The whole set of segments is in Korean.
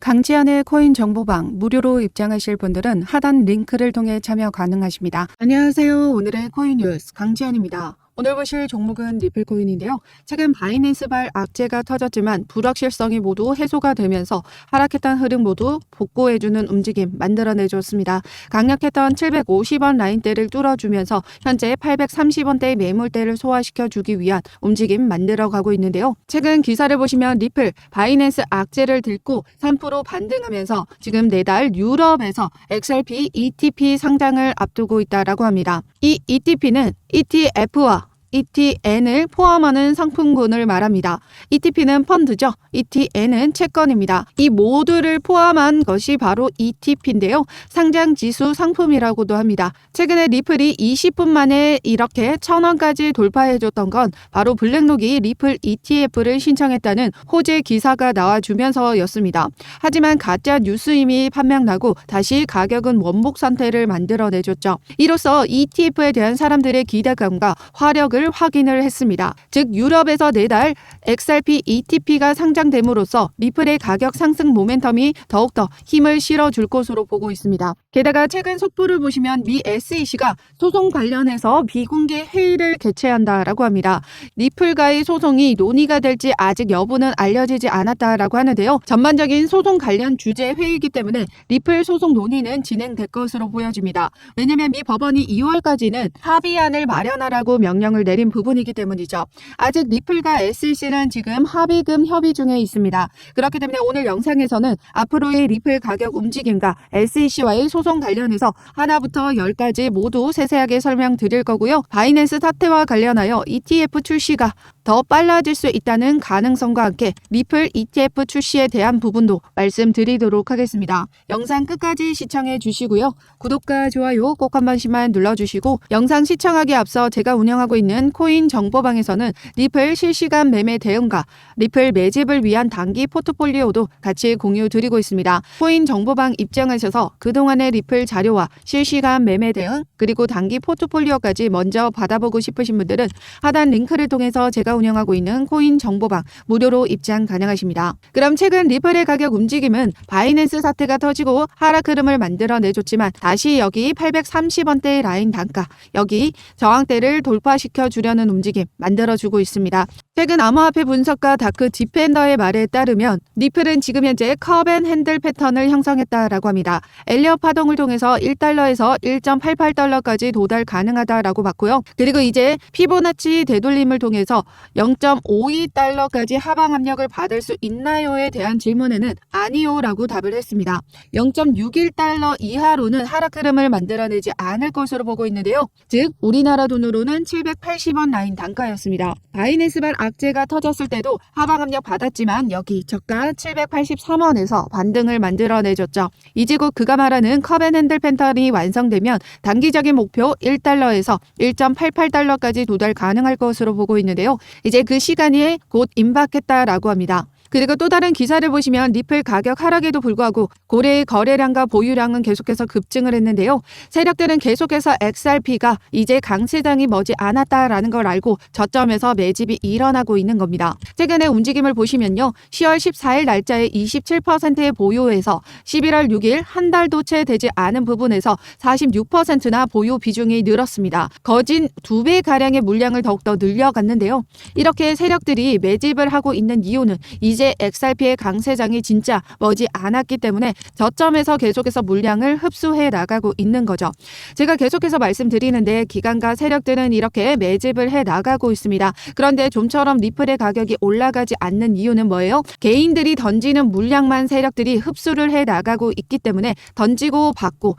강지한의 코인 정보방 무료로 입장하실 분들은 하단 링크를 통해 참여 가능하십니다. 안녕하세요. 오늘의 코인 뉴스 강지한입니다. 오늘 보실 종목은 리플코인인데요. 최근 바이낸스발 악재가 터졌지만 불확실성이 모두 해소가 되면서 하락했던 흐름 모두 복구해주는 움직임 만들어내줬습니다. 강력했던 750원 라인대를 뚫어주면서 현재 830원대의 매물대를 소화시켜주기 위한 움직임 만들어가고 있는데요. 최근 기사를 보시면 리플, 바이낸스 악재를 딛고 3% 반등하면서 지금 내달 유럽에서 XRP ETP 상장을 앞두고 있다라고 합니다. 이 ETP는 ETF와 ETN을 포함하는 상품군을 말합니다. ETP는 펀드죠. ETN은 채권입니다. 이 모두를 포함한 것이 바로 ETP인데요. 상장지수 상품이라고도 합니다. 최근에 리플이 20분 만에 이렇게 1000원까지 돌파해줬던 건 바로 블랙록이 리플 ETF를 신청했다는 호재 기사가 나와주면서였습니다. 하지만 가짜 뉴스임이 판명나고 다시 가격은 원복 상태를 만들어내줬죠. 이로써 ETF에 대한 사람들의 기대감과 화력을 확인을 했습니다. 즉 유럽에서 내달 XRP ETP가 상장됨으로써 리플의 가격 상승 모멘텀이 더욱더 힘을 실어줄 것으로 보고 있습니다. 게다가 최근 속보를 보시면 미 SEC가 소송 관련해서 비공개 회의를 개최한다라고 합니다. 리플과의 소송이 논의가 될지 아직 여부는 알려지지 않았다라고 하는데요. 전반적인 소송 관련 주제 회의이기 때문에 리플 소송 논의는 진행될 것으로 보여집니다. 왜냐하면 미 법원이 2월까지는 합의안을 마련하라고 명령을 내린 부분이기 때문이죠. 아직 리플과 SEC는 지금 합의금 협의 중에 있습니다. 그렇기 때문에 오늘 영상에서는 앞으로의 리플 가격 움직임과 SEC와의 소송 관련해서 하나부터 10까지 모두 세세하게 설명드릴 거고요. 바이낸스 사태와 관련하여 ETF 출시가 더 빨라질 수 있다는 가능성과 함께 리플 ETF 출시에 대한 부분도 말씀드리도록 하겠습니다. 영상 끝까지 시청해 주시고요. 구독과 좋아요 꼭 한 번씩만 눌러주시고 영상 시청하기에 앞서 제가 운영하고 있는 코인 정보방에서는 리플 실시간 매매 대응과 리플 매집을 위한 단기 포트폴리오도 같이 공유 드리고 있습니다. 코인 정보방 입장하셔서 그동안의 리플 자료와 실시간 매매 대응 그리고 단기 포트폴리오까지 먼저 받아보고 싶으신 분들은 하단 링크를 통해서 제가 운영하고 있는 코인 정보방 무료로 입장 가능하십니다. 그럼 최근 리플의 가격 움직임은 바이낸스 사태가 터지고 하락 흐름을 만들어내줬지만 다시 여기 830원대의 라인 단가 여기 저항대를 돌파시켜 주려는 움직임 만들어주고 있습니다. 최근 암호화폐 분석가 다크 디펜더의 말에 따르면 리플은 지금 현재 컵앤핸들 패턴을 형성했다라고 합니다. 엘리엇 파동을 통해서 1달러에서 1.88달러까지 도달 가능하다라고 봤고요. 그리고 이제 피보나치 되돌림을 통해서 0.52달러까지 하방 압력을 받을 수 있나요에 대한 질문에는 아니요라고 답을 했습니다. 0.61달러 이하로는 하락 흐름을 만들어내지 않을 것으로 보고 있는데요. 즉 우리나라 돈으로는 780원 라인 단가였습니다. 바이낸스발 악재가 터졌을 때도 하방 압력 받았지만 여기 저가 783원에서 반등을 만들어내줬죠. 이제 곧 그가 말하는 컵앤핸들 패턴이 완성되면 단기적인 목표 1달러에서 1.88달러까지 도달 가능할 것으로 보고 있는데요. 이제 그 시간이 곧 임박했다라고 합니다. 그리고 또 다른 기사를 보시면 리플 가격 하락에도 불구하고 고래의 거래량과 보유량은 계속해서 급증을 했는데요. 세력들은 계속해서 XRP가 이제 강세장이 머지 않았다라는 걸 알고 저점에서 매집이 일어나고 있는 겁니다. 최근의 움직임을 보시면요. 10월 14일 날짜에 27%의 보유에서 11월 6일 한 달도 채 되지 않은 부분에서 46%나 보유 비중이 늘었습니다. 거진 2배가량의 물량을 더욱더 늘려갔는데요. 이렇게 세력들이 매집을 하고 있는 이유는 이제 XRP의 강세장이 진짜 머지 않았기 때문에 저점에서 계속해서 물량을 흡수해 나가고 있는 거죠. 제가 계속해서 말씀드리는데 기관과 세력들은 이렇게 매집을 해 나가고 있습니다. 그런데 좀처럼 리플의 가격이 올라가지 않는 이유는 뭐예요? 개인들이 던지는 물량만 세력들이 흡수를 해 나가고 있기 때문에 던지고 받고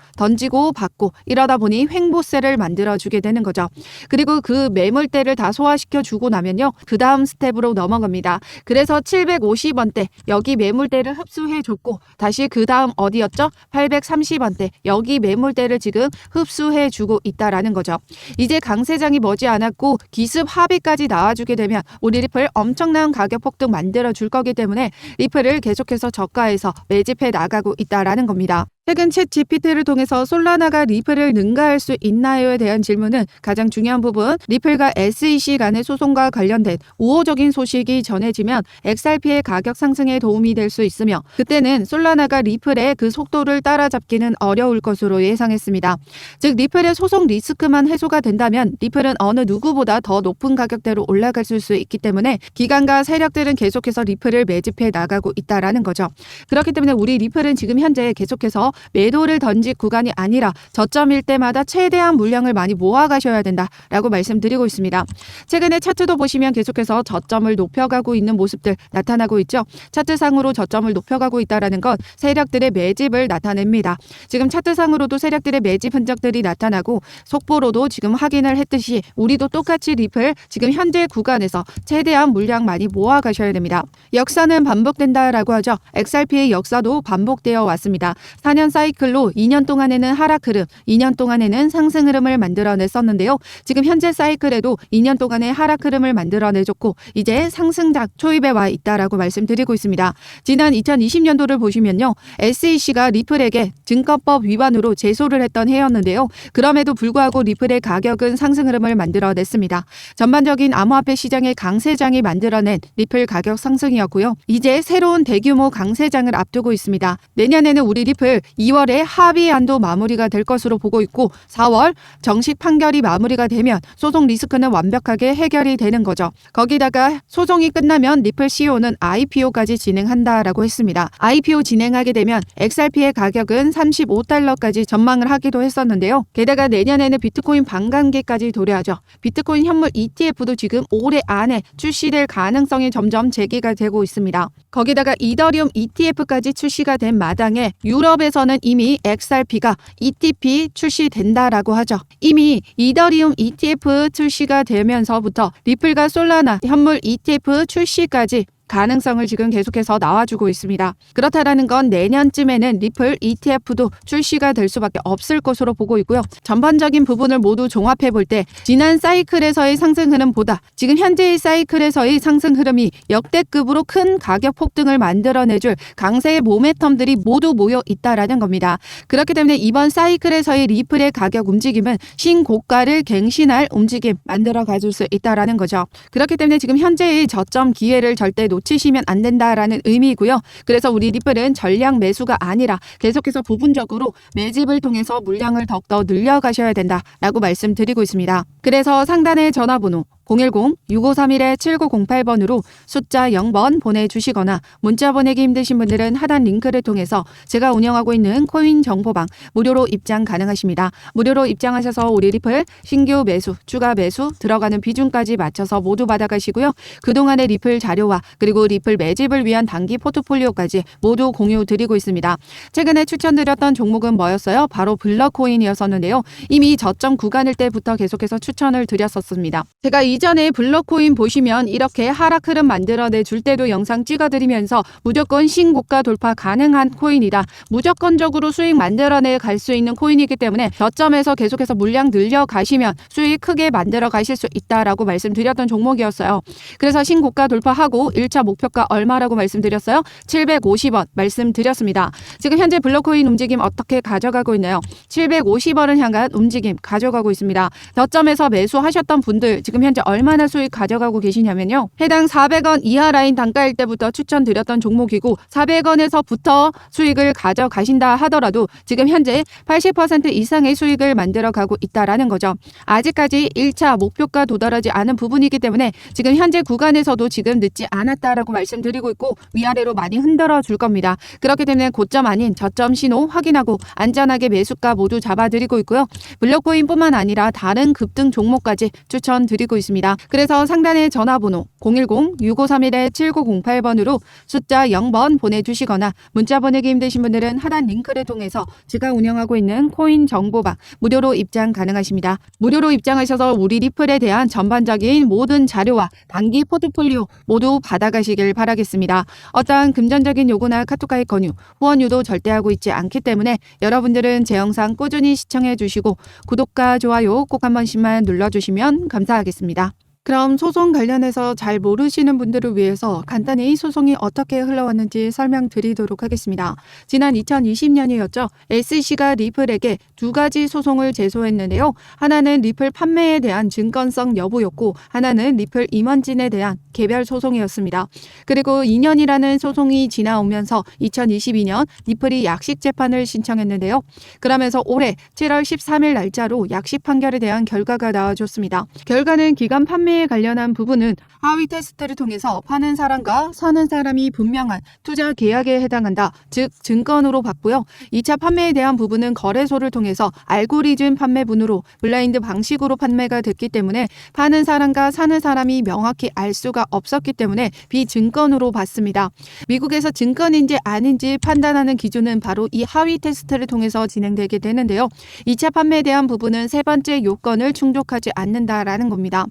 이러다 보니 횡보세를 만들어주게 되는 거죠. 그리고 그 매물대를 다 소화시켜 주고 나면요. 그 다음 스텝으로 넘어갑니다. 그래서 750원대 여기 매물대를 흡수해줬고 다시 그 다음 어디였죠? 830원대 여기 매물대를 지금 흡수해주고 있다라는 거죠. 이제 강세장이 머지않았고 기습 합의까지 나와주게 되면 우리 리플 엄청난 가격 폭등 만들어줄 거기 때문에 리플을 계속해서 저가에서 매집해 나가고 있다라는 겁니다. 최근 챗 GPT를 통해서 솔라나가 리플을 능가할 수 있나요에 대한 질문은 가장 중요한 부분, 리플과 SEC 간의 소송과 관련된 우호적인 소식이 전해지면 XRP의 가격 상승에 도움이 될 수 있으며 그때는 솔라나가 리플의 그 속도를 따라잡기는 어려울 것으로 예상했습니다. 즉 리플의 소송 리스크만 해소가 된다면 리플은 어느 누구보다 더 높은 가격대로 올라갈 수 있기 때문에 기관과 세력들은 계속해서 리플을 매집해 나가고 있다라는 거죠. 그렇기 때문에 우리 리플은 지금 현재 계속해서 매도를 던질 구간이 아니라 저점일 때마다 최대한 물량을 많이 모아가셔야 된다라고 말씀드리고 있습니다. 최근에 차트도 보시면 계속해서 저점을 높여가고 있는 모습들 나타나고 있죠. 차트상으로 저점을 높여가고 있다는 건 세력들의 매집을 나타냅니다. 지금 차트상으로도 세력들의 매집 흔적들이 나타나고 속보로도 지금 확인을 했듯이 우리도 똑같이 리플 지금 현재 구간에서 최대한 물량 많이 모아가셔야 됩니다. 역사는 반복된다라고 하죠. XRP의 역사도 반복되어 왔습니다. 4년 사이클로 2년 동안에는 하락 흐름, 2년 동안에는 상승 흐름을 만들어냈었는데요. 지금 현재 사이클에도 2년 동안의 하락 흐름을 만들어내줬고 이제 상승작 초입에 와 있다라고 말씀드리고 있습니다. 지난 2020년도를 보시면요. SEC가 리플에게 증권법 위반으로 제소를 했던 해였는데요. 그럼에도 불구하고 리플의 가격은 상승 흐름을 만들어냈습니다. 전반적인 암호화폐 시장의 강세장이 만들어낸 리플 가격 상승이었고요. 이제 새로운 대규모 강세장을 앞두고 있습니다. 내년에는 우리 리플 2월에 합의안도 마무리가 될 것으로 보고 있고 4월 정식 판결이 마무리가 되면 소송 리스크는 완벽하게 해결이 되는 거죠. 거기다가 소송이 끝나면 리플 CEO는 IPO까지 진행한다라고 했습니다. IPO 진행하게 되면 XRP의 가격은 35달러까지 전망을 하기도 했었는데요. 게다가 내년에는 비트코인 반감기까지 도래하죠. 비트코인 현물 ETF도 지금 올해 안에 출시될 가능성이 점점 제기가 되고 있습니다. 거기다가 이더리움 ETF까지 출시가 된 마당에 유럽에서는 이미 XRP가 ETP 출시된다라고 하죠. 이미 이더리움 ETF 출시가 되면서부터 리플과 솔라나 현물 ETF 출시까지 가능성을 지금 계속해서 나와주고 있습니다. 그렇다라는 건 내년쯤에는 리플 ETF도 출시가 될 수밖에 없을 것으로 보고 있고요. 전반적인 부분을 모두 종합해 볼 때 지난 사이클에서의 상승 흐름보다 지금 현재의 사이클에서의 상승 흐름이 역대급으로 큰 가격 폭등을 만들어내줄 강세의 모멘텀들이 모두 모여 있다라는 겁니다. 그렇기 때문에 이번 사이클에서의 리플의 가격 움직임은 신고가를 갱신할 움직임 만들어 가줄 수 있다라는 거죠. 그렇기 때문에 지금 현재의 저점 기회를 절대 놓치시면 안 된다라는 의미이고요. 그래서 우리 리플은 전량 매수가 아니라 계속해서 부분적으로 매집을 통해서 물량을 더욱더 늘려가셔야 된다라고 말씀드리고 있습니다. 그래서 상단의 전화번호 010-6531-7908번으로 숫자 0번 보내주시거나 문자 보내기 힘드신 분들은 하단 링크를 통해서 제가 운영하고 있는 코인 정보방 무료로 입장 가능하십니다. 무료로 입장하셔서 우리 리플 신규 매수, 추가 매수 들어가는 비중까지 맞춰서 모두 받아가시고요. 그동안의 리플 자료와 그리고 리플 매집을 위한 단기 포트폴리오까지 모두 공유 드리고 있습니다. 최근에 추천드렸던 종목은 뭐였어요? 바로 블러코인이었었는데요. 이미 저점 구간일 때부터 계속해서 추천을 드렸었습니다. 제가 이전에 블러코인 보시면 이렇게 하락 흐름 만들어내 줄 때도 영상 찍어드리면서 무조건 신고가 돌파 가능한 코인이다. 무조건적으로 수익 만들어내 갈 수 있는 코인이기 때문에 저점에서 계속해서 물량 늘려 가시면 수익 크게 만들어 가실 수 있다라고 말씀드렸던 종목이었어요. 그래서 신고가 돌파하고 1차 목표가 얼마라고 말씀드렸어요? 750원 말씀드렸습니다. 지금 현재 블러코인 움직임 어떻게 가져가고 있나요? 750원을 향한 움직임 가져가고 있습니다. 저점에서 매수하셨던 분들 지금 현재 얼마나 수익 가져가고 계시냐면요. 해당 400원 이하 라인 단가일 때부터 추천드렸던 종목이고 400원에서부터 수익을 가져가신다 하더라도 지금 현재 80% 이상의 수익을 만들어가고 있다라는 거죠. 아직까지 1차 목표가 도달하지 않은 부분이기 때문에 지금 현재 구간에서도 지금 늦지 않았다라고 말씀드리고 있고 위아래로 많이 흔들어 줄 겁니다. 그렇기 때문에 고점 아닌 저점 신호 확인하고 안전하게 매수가 모두 잡아드리고 있고요. 블러코인뿐만 아니라 다른 급등 종목까지 추천드리고 있습니다. 그래서 상단의 전화번호 010-6531-7908번으로 숫자 0번 보내주시거나 문자 보내기 힘드신 분들은 하단 링크를 통해서 제가 운영하고 있는 코인 정보방 무료로 입장 가능하십니다. 무료로 입장하셔서 우리 리플에 대한 전반적인 모든 자료와 단기 포트폴리오 모두 받아가시길 바라겠습니다. 어떠한 금전적인 요구나 카톡가입 권유, 후원 유도 절대 하고 있지 않기 때문에 여러분들은 제 영상 꾸준히 시청해 주시고 구독과 좋아요 꼭 한 번씩만 눌러주시면 감사하겠습니다. 그럼 소송 관련해서 잘 모르시는 분들을 위해서 간단히 소송이 어떻게 흘러왔는지 설명드리도록 하겠습니다. 지난 2020년이었죠. SC가 리플에게 두 가지 소송을 제소했는데요. 하나는 리플 판매에 대한 증권성 여부였고 하나는 리플 임원진에 대한 개별 소송이었습니다. 그리고 2년이라는 소송이 지나오면서 2022년 리플이 약식 재판을 신청했는데요. 그러면서 올해 7월 13일 날짜로 약식 판결에 대한 결과가 나와줬습니다. 결과는 기간 판매에 관련한 부분은 하위 테스트를 통해서 파는 사람과 사는 사람이 분명한 투자 계약에 해당한다. 즉 증권으로 봤고요. 2차 판매에 대한 부분은 거래소를 통해서 알고리즘 판매분으로 블라인드 방식으로 판매가 됐기 때문에 파는 사람과 사는 사람이 명확히 알 수가 없었기 때문에 비증권으로 봤습니다. 미국에서 증권인지 아닌지 판단하는 기준은 바로 이 하위 테스트를 통해서 진행되게 되는데요. 2차 판매에 대한 부분은 세 번째 요건을 충족하지 않는다라는 겁니다.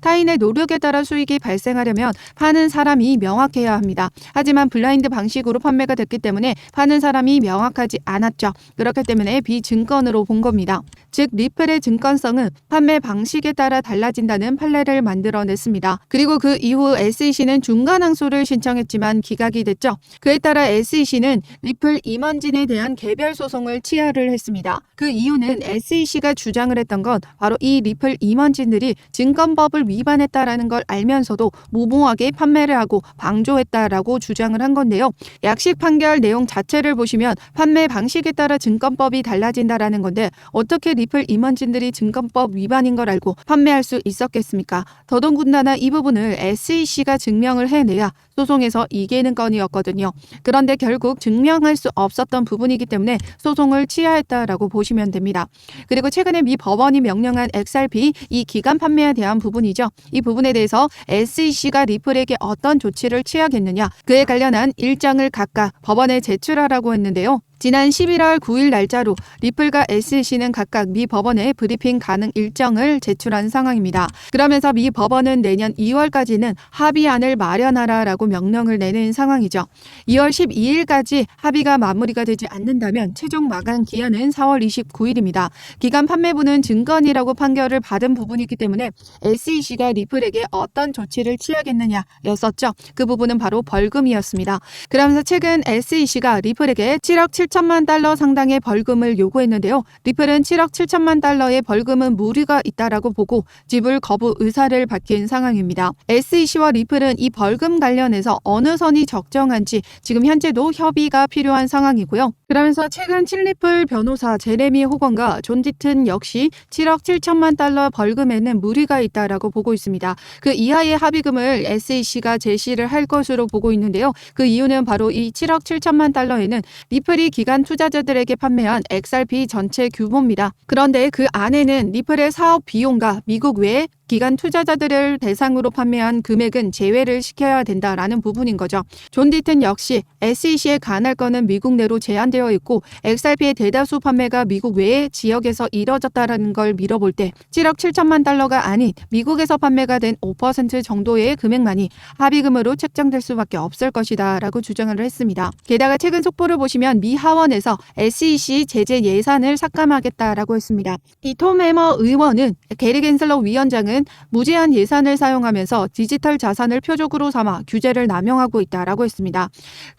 타인의 노력에 따라 수익이 발생하려면 파는 사람이 명확해야 합니다. 하지만 블라인드 방식으로 판매가 됐기 때문에 파는 사람이 명확하지 않았죠. 그렇기 때문에 비증권으로 본 겁니다. 즉 리플의 증권성은 판매 방식에 따라 달라진다는 판례를 만들어냈습니다. 그리고 그 이후 SEC는 중간항소를 신청했지만 기각이 됐죠. 그에 따라 SEC는 리플 임원진에 대한 개별 소송을 취하를 했습니다. 그 이유는 SEC가 주장을 했던 건 바로 이 리플 임원진들이 증권법을 위반했다라는 걸 알면서도 무모하게 판매를 하고 방조했다라고 주장을 한 건데요. 약식 판결 내용 자체를 보시면 판매 방식에 따라 증권법이 달라진다라는 건데 어떻게 리플 임원진들이 증권법 위반인 걸 알고 판매할 수 있었겠습니까? 더더군다나 이 부분을 SEC가 증명을 해내야 소송에서 이기는 건이었거든요. 그런데 결국 증명할 수 없었던 부분이기 때문에 소송을 취하했다라고 보시면 됩니다. 그리고 최근에 미 법원이 명령한 XRP 이 기간 판매에 대한 부분이죠. 이 부분에 대해서 SEC가 리플에게 어떤 조치를 취하겠느냐 그에 관련한 일정을 각각 법원에 제출하라고 했는데요. 지난 11월 9일 날짜로 리플과 SEC는 각각 미 법원에 브리핑 가능 일정을 제출한 상황입니다. 그러면서 미 법원은 내년 2월까지는 합의안을 마련하라라고 명령을 내는 상황이죠. 2월 12일까지 합의가 마무리가 되지 않는다면 최종 마감 기한은 4월 29일입니다. 기간 판매부는 증권이라고 판결을 받은 부분이기 때문에 SEC가 리플에게 어떤 조치를 취하겠느냐였었죠. 그 부분은 바로 벌금이었습니다. 그러면서 최근 SEC가 리플에게 7억 7천만 달러 상당의 벌금을 요구했는데요. 리플은 7억 7천만 달러의 벌금은 무리가 있다라고 보고 지불 거부 의사를 밝힌 상황입니다. SEC와 리플은 이 벌금 관련해서 어느 선이 적정한지 지금 현재도 협의가 필요한 상황이고요. 그러면서 최근 칠리플 변호사 제레미 호건과 존 디튼 역시 7억 7천만 달러 벌금에는 무리가 있다라고 보고 있습니다. 그 이하의 합의금을 SEC가 제시를 할 것으로 보고 있는데요. 그 이유는 바로 이 7억 7천만 달러에는 리플이 기간 투자자들에게 판매한 XRP 전체 규모입니다. 그런데 그 안에는 리플의 사업 비용과 미국 외에 기간 투자자들을 대상으로 판매한 금액은 제외를 시켜야 된다라는 부분인 거죠. 존 디튼 역시 SEC에 관할 건은 미국 내로 제한되어 있고 XRP의 대다수 판매가 미국 외의 지역에서 이뤄졌다라는 걸 밀어볼 때 7억 7천만 달러가 아닌 미국에서 판매가 된 5% 정도의 금액만이 합의금으로 책정될 수밖에 없을 것이다 라고 주장을 했습니다. 게다가 최근 속보를 보시면 미 하원에서 SEC 제재 예산을 삭감하겠다라고 했습니다. 이 톰 해머 의원은 게리 겐슬러 위원장은 무제한 예산을 사용하면서 디지털 자산을 표적으로 삼아 규제를 남용하고 있다라고 했습니다.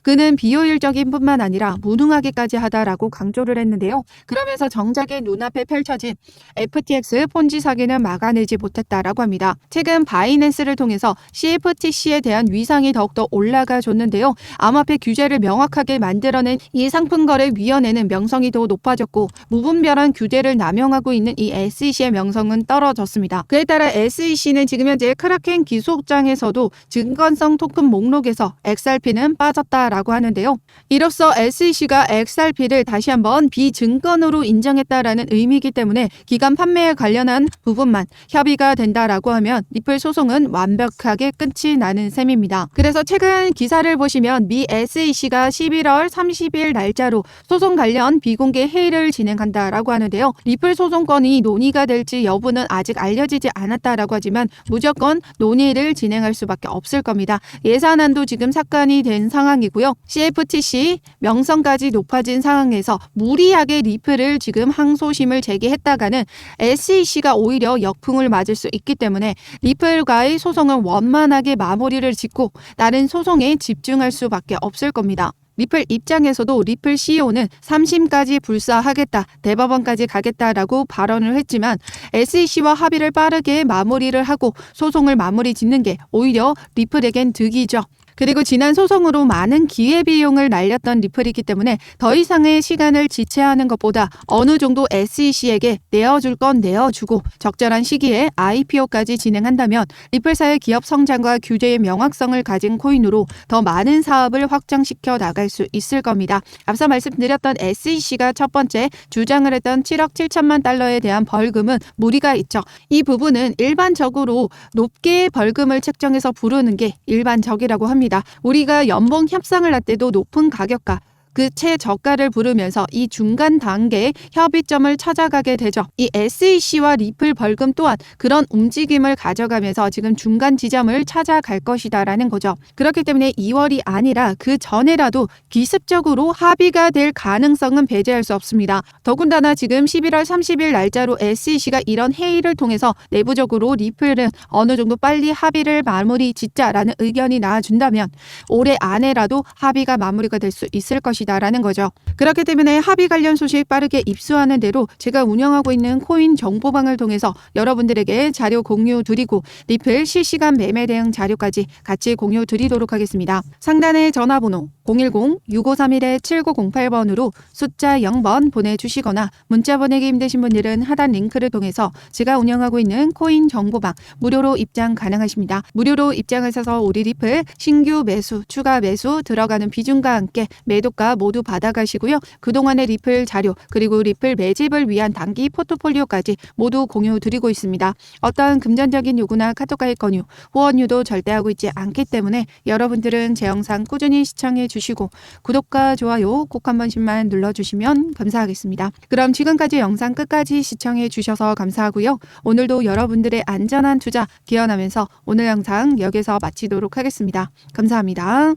그는 비효율적인 뿐만 아니라 무능하기까지 하다라고 강조를 했는데요. 그러면서 정작의 눈앞에 펼쳐진 FTX 폰지 사기는 막아내지 못했다라고 합니다. 최근 바이낸스를 통해서 CFTC에 대한 위상이 더욱더 올라가줬는데요. 암호화폐 규제를 명확하게 만들어낸 이 상품거래위원회는 명성이 더 높아졌고 무분별한 규제를 남용하고 있는 이 SEC의 명성은 떨어졌습니다. 그에 따라 SEC는 지금 현재 크라켄 기소장에서도 증권성 토큰 목록에서 XRP는 빠졌다라고 하는데요. 이로써 SEC가 XRP를 다시 한번 비증권으로 인정했다라는 의미이기 때문에 기간 판매에 관련한 부분만 협의가 된다라고 하면 리플 소송은 완벽하게 끝이 나는 셈입니다. 그래서 최근 기사를 보시면 미 SEC가 11월 30일 날짜로 소송 관련 비공개 회의를 진행한다라고 하는데요. 리플 소송건이 논의가 될지 여부는 아직 알려지지 않았습니다. 않았다라고 하지만 무조건 논의를 진행할 수밖에 없을 겁니다. 예산안도 지금 삭감이 된 상황이고요. CFTC 명성까지 높아진 상황에서 무리하게 리플을 지금 항소심을 제기했다가는 SEC가 오히려 역풍을 맞을 수 있기 때문에 리플과의 소송은 원만하게 마무리를 짓고 다른 소송에 집중할 수밖에 없을 겁니다. 리플 입장에서도 리플 CEO는 3심까지 불사하겠다, 대법원까지 가겠다라고 발언을 했지만 SEC와 합의를 빠르게 마무리를 하고 소송을 마무리 짓는 게 오히려 리플에겐 득이죠. 그리고 지난 소송으로 많은 기회비용을 날렸던 리플이기 때문에 더 이상의 시간을 지체하는 것보다 어느 정도 SEC에게 내어줄 건 내어주고 적절한 시기에 IPO까지 진행한다면 리플사의 기업 성장과 규제의 명확성을 가진 코인으로 더 많은 사업을 확장시켜 나갈 수 있을 겁니다. 앞서 말씀드렸던 SEC가 첫 번째 주장을 했던 7억 7천만 달러에 대한 벌금은 무리가 있죠. 이 부분은 일반적으로 높게 벌금을 책정해서 부르는 게 일반적이라고 합니다. 우리가 연봉 협상을 할 때도 높은 가격과 그 최저가를 부르면서 이 중간 단계의 협의점을 찾아가게 되죠. 이 SEC와 리플 벌금 또한 그런 움직임을 가져가면서 지금 중간 지점을 찾아갈 것이다라는 거죠. 그렇기 때문에 2월이 아니라 그 전에라도 기습적으로 합의가 될 가능성은 배제할 수 없습니다. 더군다나 지금 11월 30일 날짜로 SEC가 이런 회의를 통해서 내부적으로 리플은 어느 정도 빨리 합의를 마무리 짓자라는 의견이 나와준다면 올해 안에라도 합의가 마무리가 될 수 있을 것이다. 라는 거죠. 그렇기 때문에 합의 관련 소식 빠르게 입수하는 대로 제가 운영하고 있는 코인 정보방을 통해서 여러분들에게 자료 공유 드리고 리플 실시간 매매 대응 자료까지 같이 공유 드리도록 하겠습니다. 상단의 전화번호 010-6531-7908번으로 숫자 0번 보내주시거나 문자 보내기 힘드신 분들은 하단 링크를 통해서 제가 운영하고 있는 코인 정보방 무료로 입장 가능하십니다. 무료로 입장하셔서 우리 리플 신규 매수, 추가 매수 들어가는 비중과 함께 매도가 모두 받아가시고요. 그동안의 리플 자료 그리고 리플 매집을 위한 단기 포트폴리오까지 모두 공유 드리고 있습니다. 어떠한 금전적인 요구나 카톡 가입 권유, 후원유도 절대 하고 있지 않기 때문에 여러분들은 제 영상 꾸준히 시청해 주시고 구독과 좋아요 꼭 한 번씩만 눌러주시면 감사하겠습니다. 그럼 지금까지 영상 끝까지 시청해 주셔서 감사하고요. 오늘도 여러분들의 안전한 투자 기원하면서 오늘 영상 여기서 마치도록 하겠습니다. 감사합니다.